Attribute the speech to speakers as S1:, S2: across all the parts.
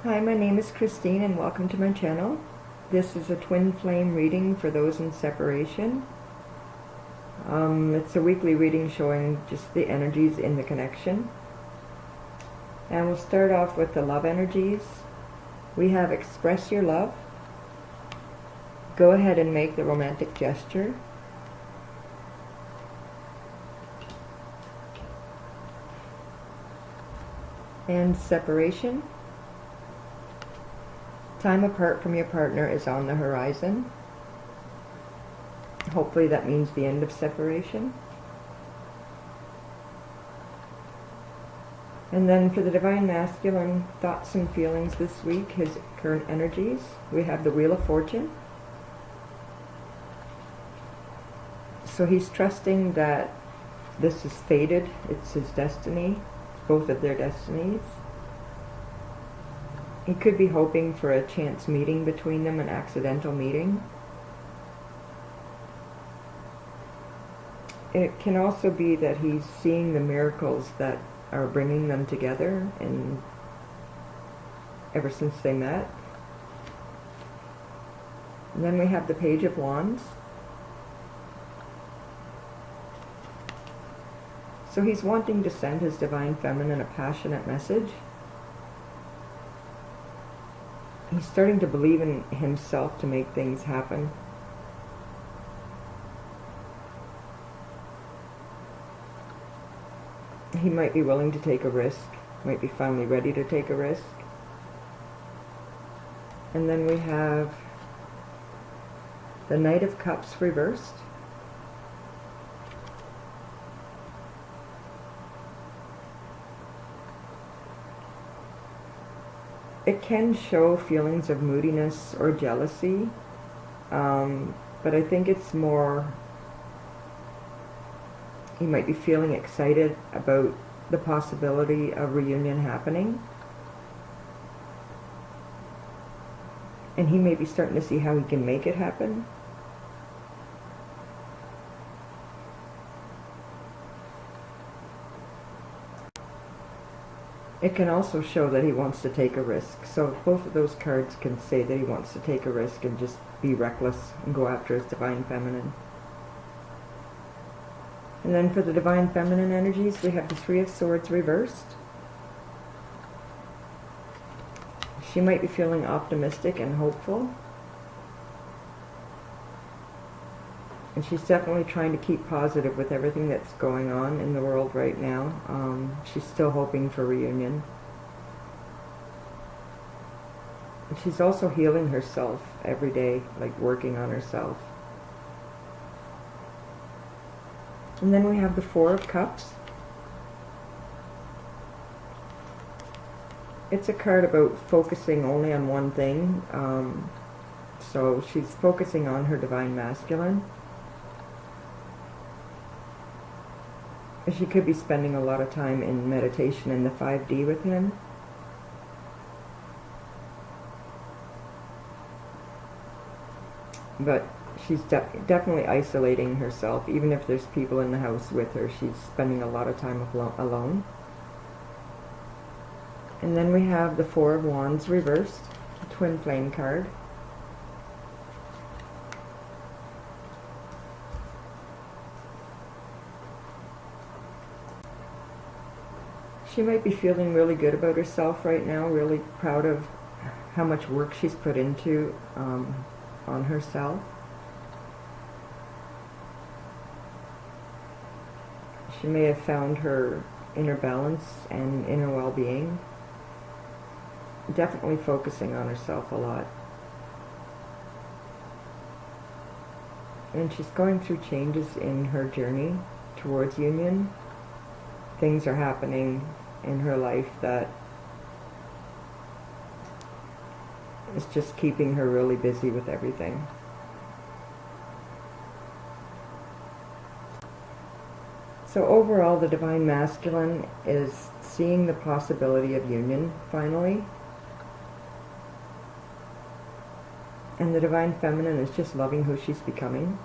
S1: Hi, my name is Christine and welcome to my channel. This is a twin flame reading for those in separation. It's a weekly reading showing just the energies in the connection. And we'll start off with the love energies. We have express your love. Go ahead and make the romantic gesture. And separation. Time apart from your partner is on the horizon. Hopefully that means the end of separation. And then for the Divine Masculine, thoughts and feelings this week, his current energies, we have the Wheel of Fortune. So he's trusting that this is fated, it's his destiny, both of their destinies. He could be hoping for a chance meeting between them, an accidental meeting. It can also be that he's seeing the miracles that are bringing them together and ever since they met. And then we have the Page of Wands. So he's wanting to send his Divine Feminine a passionate message. He's starting to believe in himself to make things happen. He might be willing to take a risk, might be finally ready to take a risk. And then we have the Knight of Cups reversed. It can show feelings of moodiness or jealousy, but I think it's more, he might be feeling excited about the possibility of reunion happening. And he may be starting to see how he can make it happen. It can also show that he wants to take a risk. So both of those cards can say that he wants to take a risk and just be reckless and go after his Divine Feminine. And then for the Divine Feminine energies, we have the Three of Swords reversed. She might be feeling optimistic and hopeful. And she's definitely trying to keep positive with everything that's going on in the world right now. She's still hoping for reunion. And she's also healing herself every day, like working on herself. And then we have the Four of Cups. It's a card about focusing only on one thing. So she's focusing on her Divine Masculine. She could be spending a lot of time in meditation in the 5D with him. But she's definitely isolating herself. Even if there's people in the house with her, she's spending a lot of time alone. And then we have the Four of Wands reversed, the Twin Flame card. She might be feeling really good about herself right now, really proud of how much work she's put into on herself. She may have found her inner balance and inner well-being. Definitely focusing on herself a lot. And she's going through changes in her journey towards union. Things are happening in her life that is just keeping her really busy with everything. So overall, the Divine Masculine is seeing the possibility of union finally. And the Divine Feminine is just loving who she's becoming.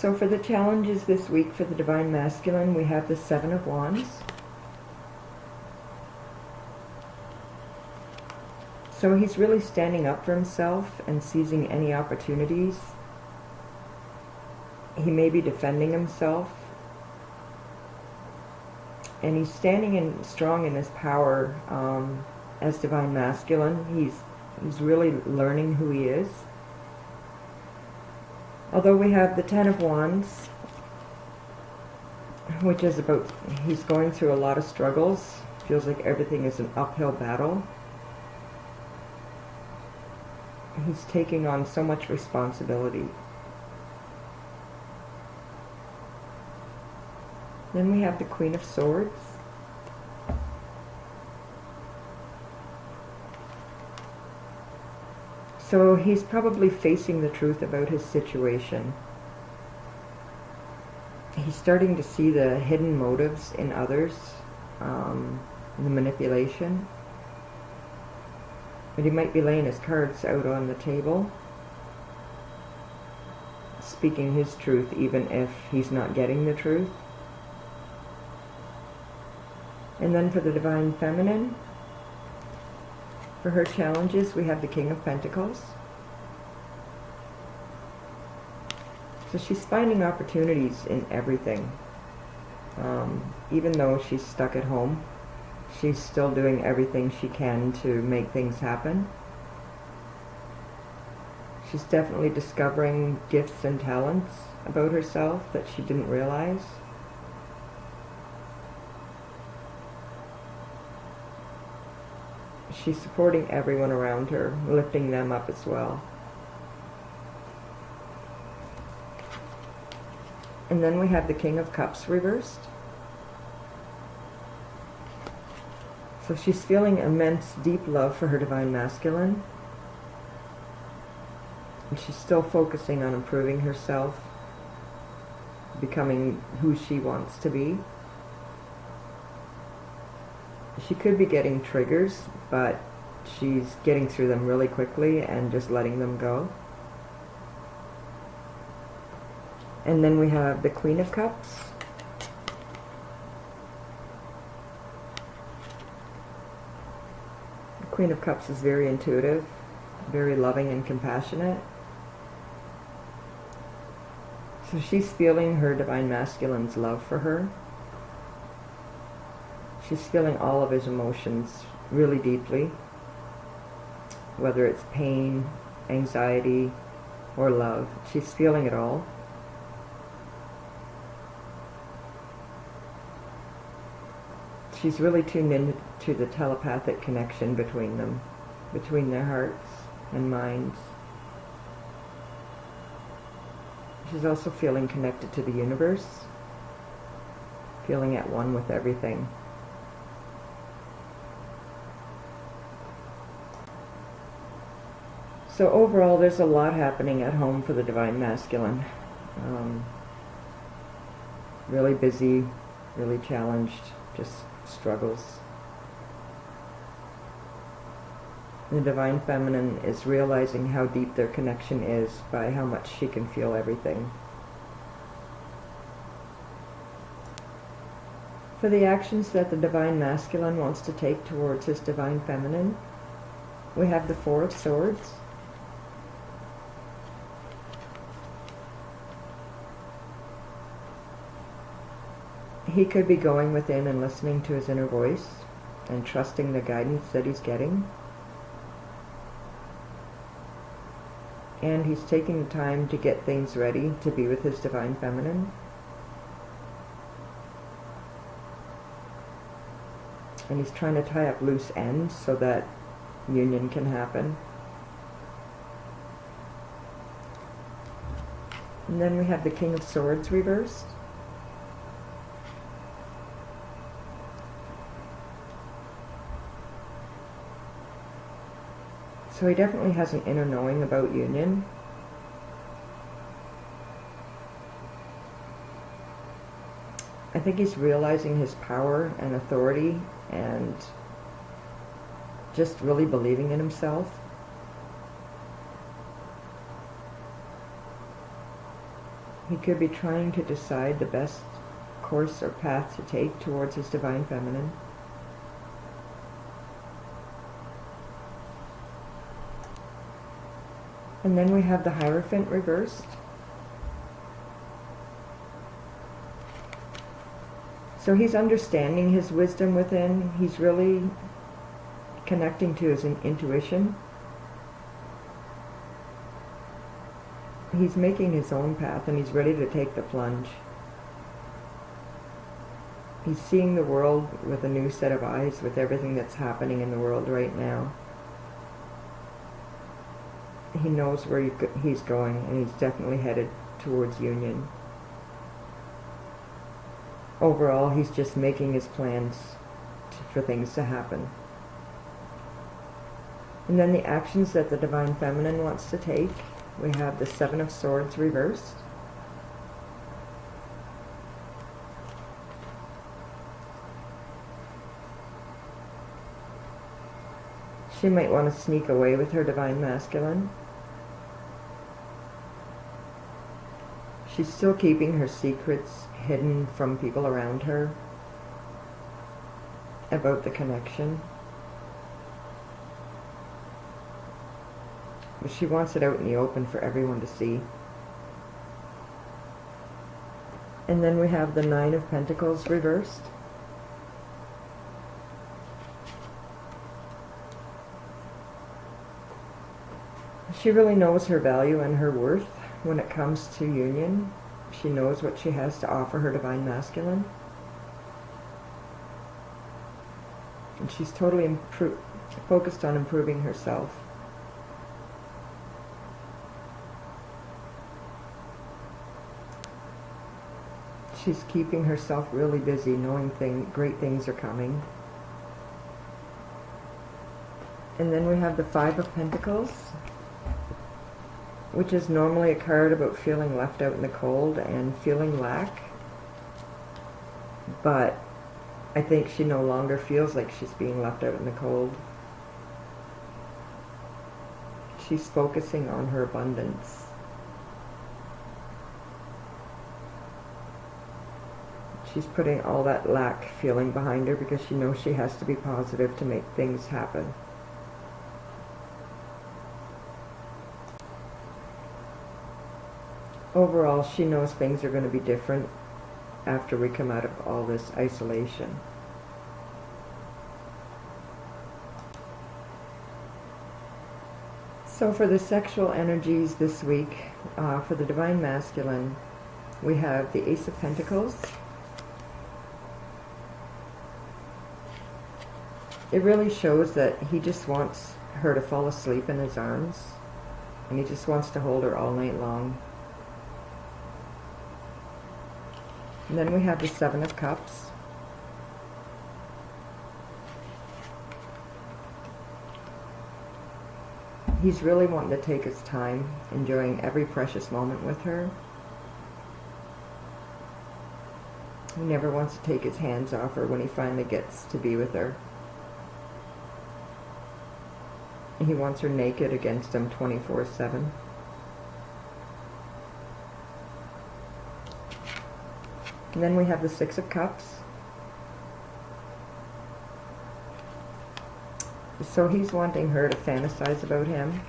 S1: So for the challenges this week for the Divine Masculine, we have the Seven of Wands. So he's really standing up for himself and seizing any opportunities. He may be defending himself. And he's standing strong in his power as Divine Masculine. He's really learning who he is. Although we have the Ten of Wands, which is about, he's going through a lot of struggles. Feels like everything is an uphill battle. He's taking on so much responsibility. Then we have the Queen of Swords. So he's probably facing the truth about his situation. He's starting to see the hidden motives in others, the manipulation. But he might be laying his cards out on the table, speaking his truth even if he's not getting the truth. And then for the Divine Feminine, for her challenges, we have the King of Pentacles. So she's finding opportunities in everything. Even though she's stuck at home, she's still doing everything she can to make things happen. She's definitely discovering gifts and talents about herself that she didn't realize. She's supporting everyone around her, lifting them up as well. And then we have the King of Cups reversed. So she's feeling immense, deep love for her Divine Masculine. And she's still focusing on improving herself, becoming who she wants to be. She could be getting triggers, but she's getting through them really quickly and just letting them go. And then we have the Queen of Cups. The Queen of Cups is very intuitive, very loving and compassionate. So she's feeling her Divine Masculine's love for her. She's feeling all of his emotions really deeply, whether it's pain, anxiety, or love. She's feeling it all. She's really tuned into the telepathic connection between them, between their hearts and minds. She's also feeling connected to the universe, feeling at one with everything. So overall, there's a lot happening at home for the Divine Masculine. Really busy, really challenged, just struggles. The Divine Feminine is realizing how deep their connection is by how much she can feel everything. For the actions that the Divine Masculine wants to take towards his Divine Feminine, we have the Four of Swords. He could be going within and listening to his inner voice and trusting the guidance that he's getting. And he's taking the time to get things ready to be with his Divine Feminine. And he's trying to tie up loose ends so that union can happen. And then we have the King of Swords reversed. So he definitely has an inner knowing about union. I think he's realizing his power and authority and just really believing in himself. He could be trying to decide the best course or path to take towards his Divine Feminine. And then we have the Hierophant reversed. So he's understanding his wisdom within. He's really connecting to his intuition. He's making his own path and he's ready to take the plunge. He's seeing the world with a new set of eyes, with everything that's happening in the world right now. He knows where he's going, and he's definitely headed towards union. Overall, he's just making his plans for things to happen. And then the actions that the Divine Feminine wants to take. We have the Seven of Swords reversed. She might want to sneak away with her Divine Masculine. She's still keeping her secrets hidden from people around her about the connection. But she wants it out in the open for everyone to see. And then we have the Nine of Pentacles reversed. She really knows her value and her worth when it comes to union. She knows what she has to offer her Divine Masculine. And she's totally focused on improving herself. She's keeping herself really busy, knowing great things are coming. And then we have the Five of Pentacles, which is normally a card about feeling left out in the cold and feeling lack. But I think she no longer feels like she's being left out in the cold. She's focusing on her abundance. She's putting all that lack feeling behind her because she knows she has to be positive to make things happen. Overall, she knows things are going to be different after we come out of all this isolation. So for the sexual energies this week, for the Divine Masculine, we have the Ace of Pentacles. It really shows that he just wants her to fall asleep in his arms, and he just wants to hold her all night long. And then we have the Seven of Cups. He's really wanting to take his time, enjoying every precious moment with her. He never wants to take his hands off her when he finally gets to be with her. He wants her naked against him 24/7. And then we have the Six of Cups. So he's wanting her to fantasize about him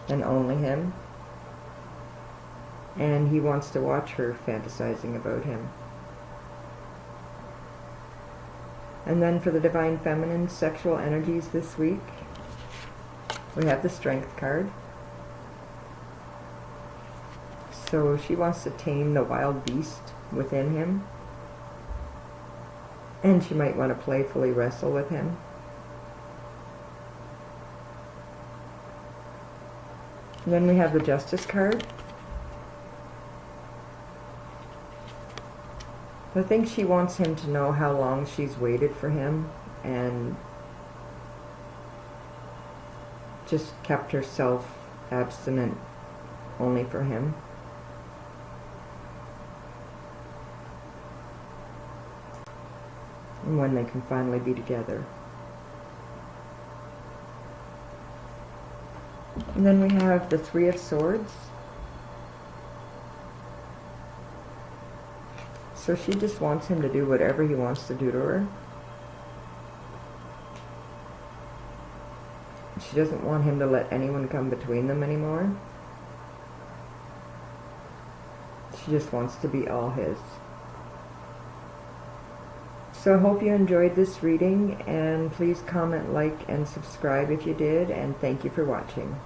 S1: and only him. And he wants to watch her fantasizing about him. And then for the Divine Feminine sexual energies this week, we have the Strength card. So she wants to tame the wild beast within him. And she might want to playfully wrestle with him. And then we have the Justice card. I think she wants him to know how long she's waited for him and just kept herself abstinent only for him. And when they can finally be together. And then we have the Three of Swords. So she just wants him to do whatever he wants to do to her. She doesn't want him to let anyone come between them anymore. She just wants to be all his. So I hope you enjoyed this reading, and please comment, like, and subscribe if you did, and thank you for watching.